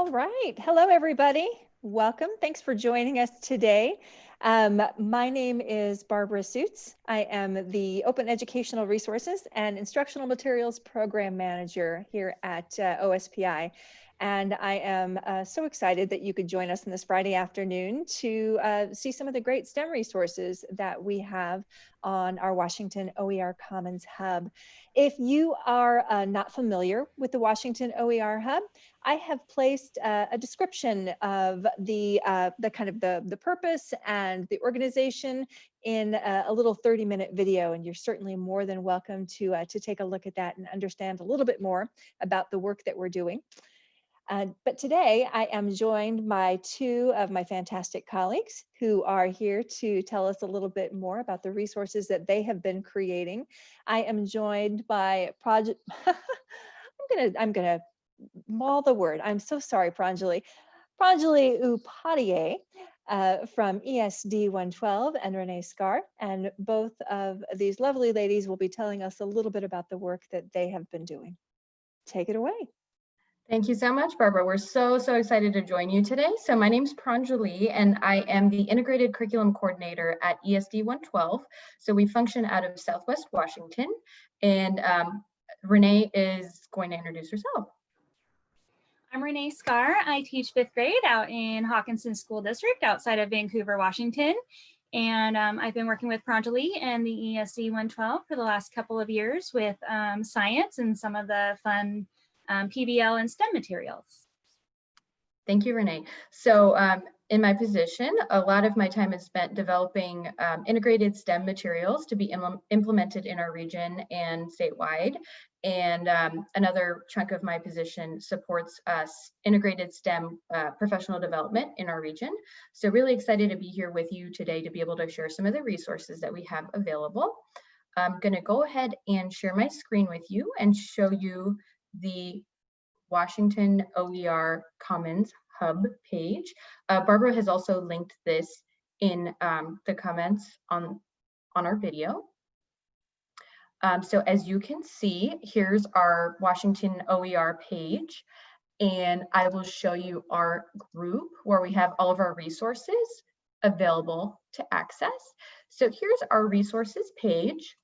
All right. Hello, everybody. Welcome. Thanks for joining us today. My name is Barbara Suits. I am the Open Educational Resources and Instructional Materials Program Manager here at OSPI. And I am so excited that you could join us on this Friday afternoon to see some of the great STEM resources that we have on our Washington OER Commons Hub. If you are not familiar with the Washington OER Hub, I have placed a description of the purpose and the organization in a little 30-minute video, and you're certainly more than welcome to take a look at that and understand a little bit more about the work that we're doing. But today I am joined by two of my fantastic colleagues who are here to tell us a little bit more about the resources that they have been creating. I am joined by Project. I'm gonna maul the word. I'm so sorry, Pranjali. Pranjali Upadhyay from ESD 112 and Renae Skar, and both of these lovely ladies will be telling us a little bit about the work that they have been doing. Take it away. Thank you so much, Barbara. We're so excited to join you today. So my name's Pranjali, and I am the Integrated Curriculum Coordinator at ESD 112. So we function out of Southwest Washington, and Renae is going to introduce herself. I'm Renae Skar. I teach 5th grade out in Hawkinson School District outside of Vancouver, Washington. And I've been working with Pranjali and the ESD 112 for the last couple of years with science and some of the fun PBL and STEM materials. Thank you, Renae. So in my position, a lot of my time is spent developing integrated STEM materials to be implemented in our region and statewide. And another chunk of my position supports integrated STEM professional development in our region. So really excited to be here with you today to be able to share some of the resources that we have available. I'm going to go ahead and share my screen with you and show you the Washington OER Commons Hub page. Barbara has also linked this in the comments on our video. So as you can see, here's our Washington OER page, and I will show you our group where we have all of our resources available to access. So here's our resources page.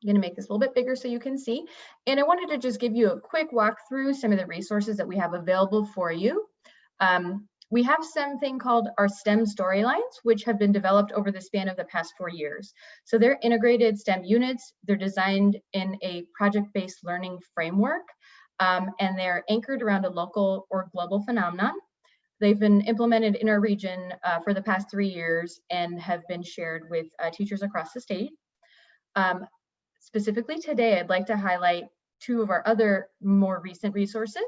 I'm going to make this a little bit bigger so you can see. And I wanted to just give you a quick walk through some of the resources that we have available for you. We have something called our STEM storylines, which have been developed over the span of the past 4 years. So they're integrated STEM units. They're designed in a project-based learning framework, and they're anchored around a local or global phenomenon. They've been implemented in our region for the past 3 years and have been shared with teachers across the state. Specifically today, I'd like to highlight two of our other more recent resources.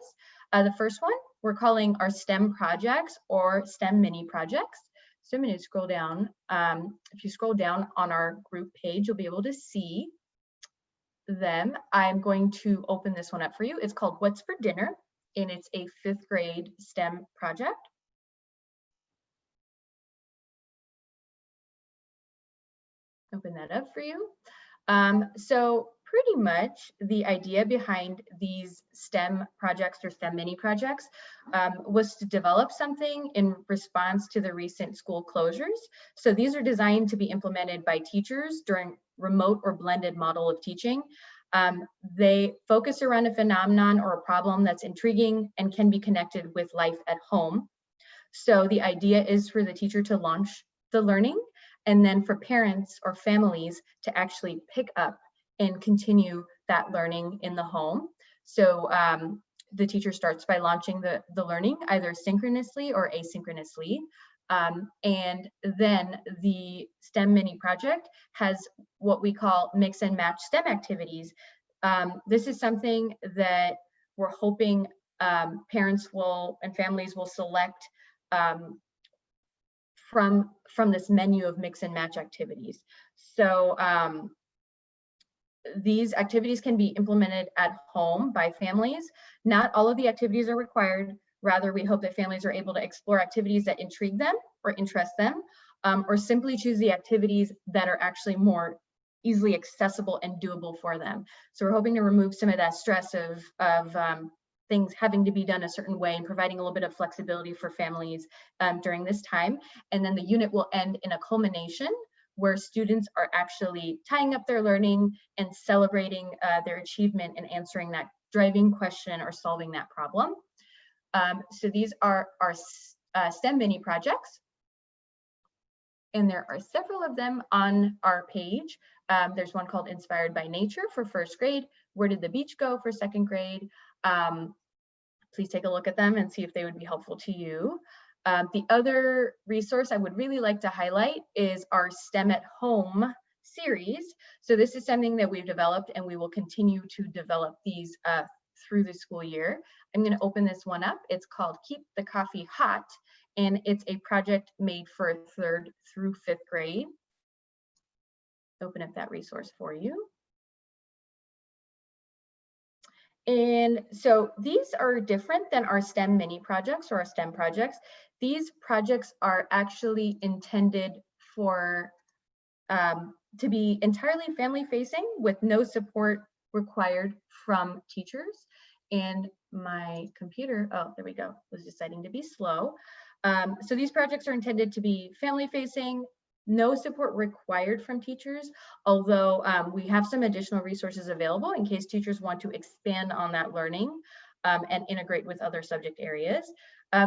The first one we're calling our STEM projects or STEM mini projects. So I'm going to scroll down. If you scroll down on our group page, you'll be able to see them. I'm going to open this one up for you. It's called What's for Dinner, and it's a 5th grade STEM project. Open that up for you. So pretty much the idea behind these STEM projects or STEM mini projects was to develop something in response to the recent school closures. So these are designed to be implemented by teachers during remote or blended model of teaching. They focus around a phenomenon or a problem that's intriguing and can be connected with life at home. So the idea is for the teacher to launch the learning, and then for parents or families to actually pick up and continue that learning in the home. So the teacher starts by launching the learning either synchronously or asynchronously. And then the STEM mini project has what we call mix and match STEM activities. This is something that we're hoping parents and families will select from this menu of mix and match activities. So these activities can be implemented at home by families. Not all of the activities are required. Rather, we hope that families are able to explore activities that intrigue them or interest them, or simply choose the activities that are actually more easily accessible and doable for them. So we're hoping to remove some of that stress of things having to be done a certain way and providing a little bit of flexibility for families during this time. And then the unit will end in a culmination where students are actually tying up their learning and celebrating their achievement in answering that driving question or solving that problem. So these are our STEM mini projects. And there are several of them on our page. There's one called Inspired by Nature for first grade. Where did the beach go for second grade? Please take a look at them and see if they would be helpful to you. The other resource I would really like to highlight is our STEM at Home series. So this is something that we've developed, and we will continue to develop these through the school year. I'm going to open this one up. It's called Keep the Coffee Hot, and it's a project made for 3rd through 5th grade. Open up that resource for you. And so these are different than our STEM mini projects or our STEM projects. These projects are actually intended for to be entirely family facing with no support required from teachers. And my computer, oh, there we go, was deciding to be slow. So these projects are intended to be family facing, no support required from teachers, although we have some additional resources available in case teachers want to expand on that learning and integrate with other subject areas.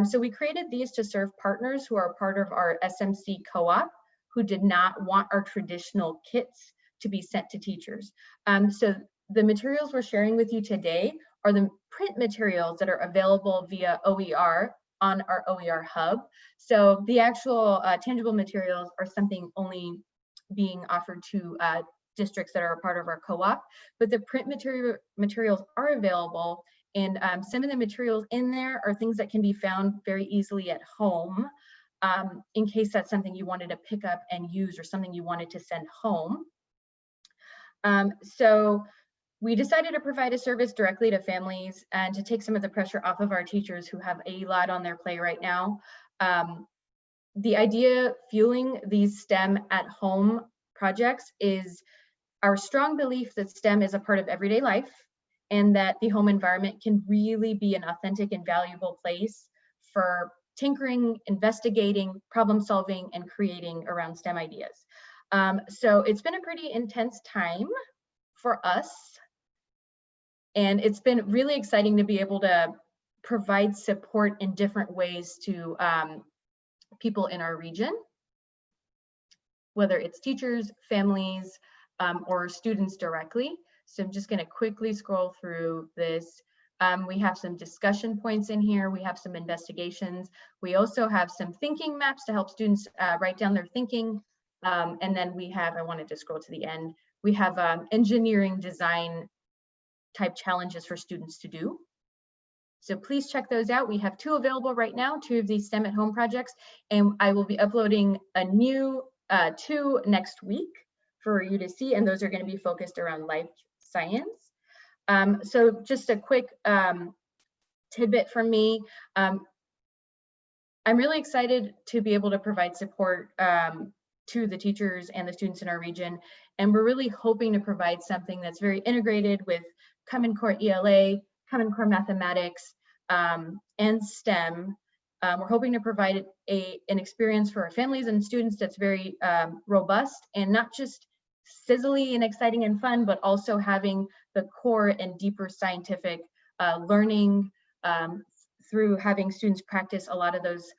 So we created these to serve partners who are part of our SMC co-op who did not want our traditional kits to be sent to teachers. So the materials we're sharing with you today are the print materials that are available via OER on our OER Hub. So the actual tangible materials are something only being offered to districts that are a part of our co-op, but the print materials are available, and some of the materials in there are things that can be found very easily at home in case that's something you wanted to pick up and use or something you wanted to send home. So we decided to provide a service directly to families and to take some of the pressure off of our teachers who have a lot on their plate right now. The idea fueling these STEM at home projects is our strong belief that STEM is a part of everyday life and that the home environment can really be an authentic and valuable place for tinkering, investigating, problem solving, and creating around STEM ideas. So it's been a pretty intense time for us. And it's been really exciting to be able to provide support in different ways to people in our region, whether it's teachers, families, or students directly. So I'm just going to quickly scroll through this. We have some discussion points in here. We have some investigations. We also have some thinking maps to help students write down their thinking. And then we have, I wanted to scroll to the end, we have engineering design type challenges for students to do. So please check those out. We have 2 available right now, 2 of these STEM at home projects, and I will be uploading a new 2 next week for you to see, and those are going to be focused around life science. So just a quick tidbit from me. I'm really excited to be able to provide support to the teachers and the students in our region, and we're really hoping to provide something that's very integrated with Common Core ELA, Common Core Mathematics, and STEM. We're hoping to provide an experience for our families and students that's very robust and not just sizzly and exciting and fun, but also having the core and deeper scientific learning through having students practice a lot of those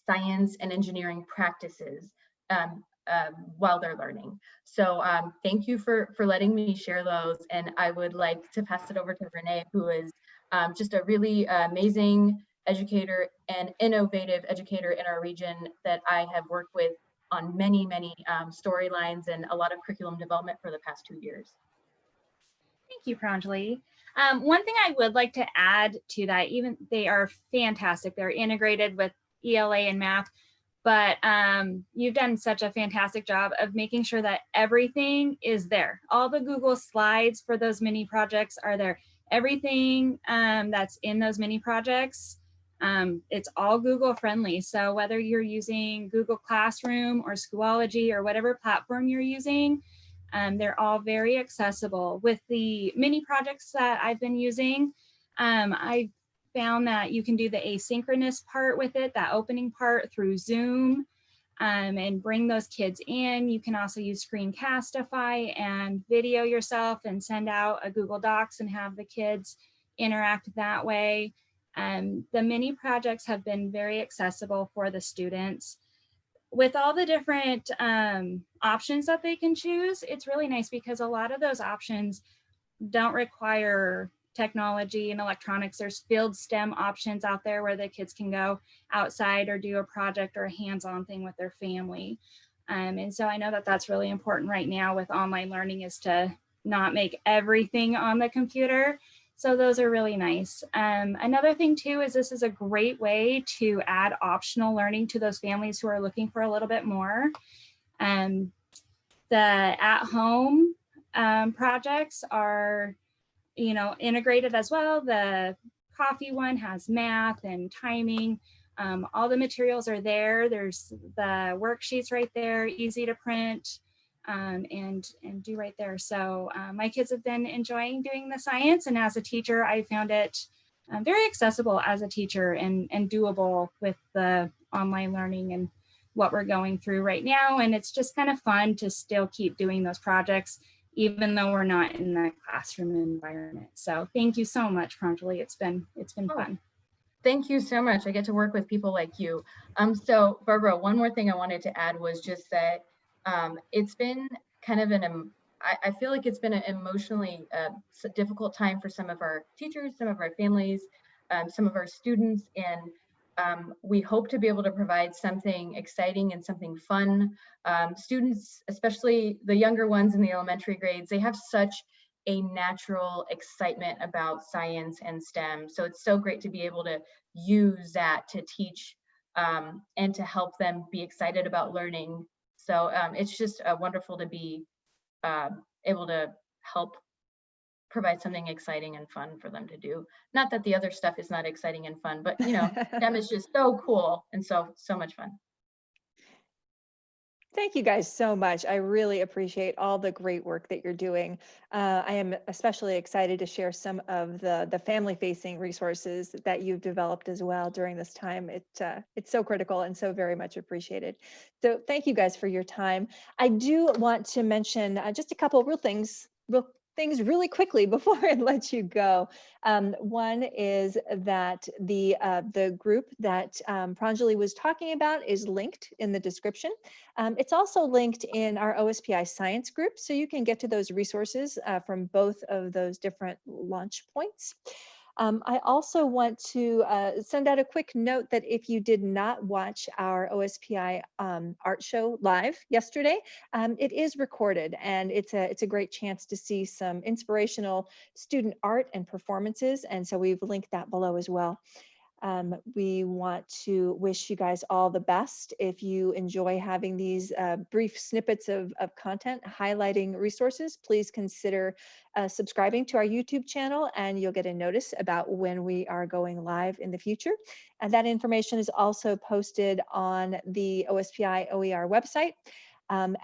science and engineering practices while they're learning. So thank you for letting me share those. And I would like to pass it over to Renae, who is just a really amazing educator and innovative educator in our region that I have worked with on many, many storylines and a lot of curriculum development for the past 2 years. Thank you, Pranjali. One thing I would like to add to that, even they are fantastic. They're integrated with ELA and math, but you've done such a fantastic job of making sure that everything is there. All the Google Slides for those mini projects are there. Everything that's in those mini projects, it's all Google friendly. So whether you're using Google Classroom or Schoology or whatever platform you're using, they're all very accessible. With the mini projects that I've been using, I found that you can do the asynchronous part with it, that opening part through Zoom, and bring those kids in. You can also use Screencastify and video yourself and send out a Google Docs and have the kids interact that way. The mini projects have been very accessible for the students. With all the different options that they can choose, it's really nice because a lot of those options don't require technology and electronics. There's field STEM options out there where the kids can go outside or do a project or a hands-on thing with their family. And so I know that that's really important right now with online learning, is to not make everything on the computer. So those are really nice. Another thing too is this is a great way to add optional learning to those families who are looking for a little bit more. The at-home projects are, integrated as well. The coffee one has math and timing. All the materials are there. There's the worksheets right there, easy to print and do right there. So my kids have been enjoying doing the science, and as a teacher, I found it very accessible as a teacher and doable with the online learning and what we're going through right now. And it's just kind of fun to still keep doing those projects, even though we're not in the classroom environment. So thank you so much, Pranjali. It's been fun. Thank you so much. I get to work with people like you. So Barbara, one more thing I wanted to add was just that it's been kind of I feel like it's been an emotionally difficult time for some of our teachers, some of our families, some of our students, and we hope to be able to provide something exciting and something fun. Students, especially the younger ones in the elementary grades, they have such a natural excitement about science and STEM. So it's so great to be able to use that to teach and to help them be excited about learning. So it's just wonderful to be able to help provide something exciting and fun for them to do. Not that the other stuff is not exciting and fun, but STEM is just so cool and so much fun. Thank you guys so much. I really appreciate all the great work that you're doing. I am especially excited to share some of the family-facing resources that you've developed as well during this time. It's so critical and so very much appreciated. So thank you guys for your time. I do want to mention just a couple real things really quickly before I let you go. One is that the group that Pranjali was talking about is linked in the description. It's also linked in our OSPI science group, so you can get to those resources from both of those different launch points. I also want to send out a quick note that if you did not watch our OSPI art show live yesterday, it is recorded, and it's a great chance to see some inspirational student art and performances, and so we've linked that below as well. We want to wish you guys all the best. If you enjoy having these brief snippets of content highlighting resources, please consider subscribing to our YouTube channel, and you'll get a notice about when we are going live in the future. And that information is also posted on the OSPI OER website,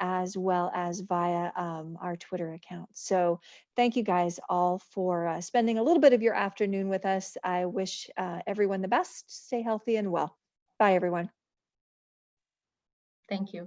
as well as via our Twitter account. So thank you guys all for spending a little bit of your afternoon with us. I wish everyone the best. Stay healthy and well. Bye, everyone. Thank you.